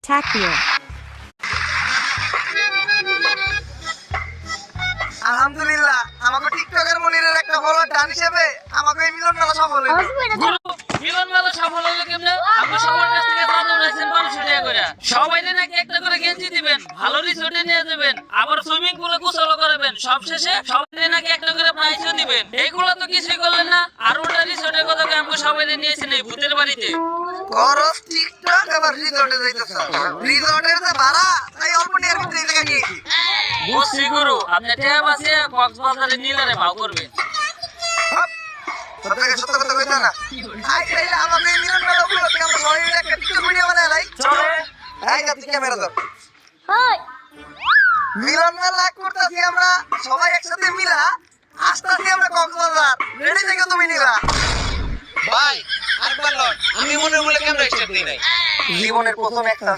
Takbir. আলহামদুলিল্লাহ আমাকে টিকটকের মনিরের একটা ফলোয়ার ডান হিসেবে আমাকে এই মিলন মেলা সফল হইল। মিলন মেলা সফল হলো কেমনে? আমরা সবার কাছ থেকে চাঁদা উঠাইছেন 1200 টাকা করে। সবাই নাকি একটা করে গেঞ্জি দিবেন, ভালো রিসোর্টে নিয়ে যাবেন, আবার সুইমিং পুলে গোসল করবেন, সবশেষে সবাই নাকি একটা করে প্রাইজও দিবেন। এইগুলো তো কিছুই করলেন না। আর ওটা রিসোর্টের কথা আমরা সবাই নিয়েছেন এই ভূতের বাড়িতে। করস টিকটক আবার রিসর্টে যাইতেছ। রিসর্টের যে ভাড়া তাই অল্প নিয়ে ভিতরে জায়গা নিয়েছি। বুঝছি গুরু, আপনি টাকা বাঁচিয়ে কক্সবাজারে নীলারে ভাও করবেন। সত্য কথা কইতা না। আই তাইলে আমাকে এই মিলন মেলা উপলক্ষে আমরা সবাই মিলে একটা টিকটক ভিডিও বানাই লাই। চলে। এই কাছে ক্যামেরা ধর। মিলন মেলা করতেছি আমরা সবাই একসাথে মিলা আসতেছি আমরা কক্সবাজার। রেডি থেকে তুমি নিলা। ভাই আর বলুন আমি মনে বলে ক্যামেরা স্টার্ট দিই নাই জীবনের প্রথম একটা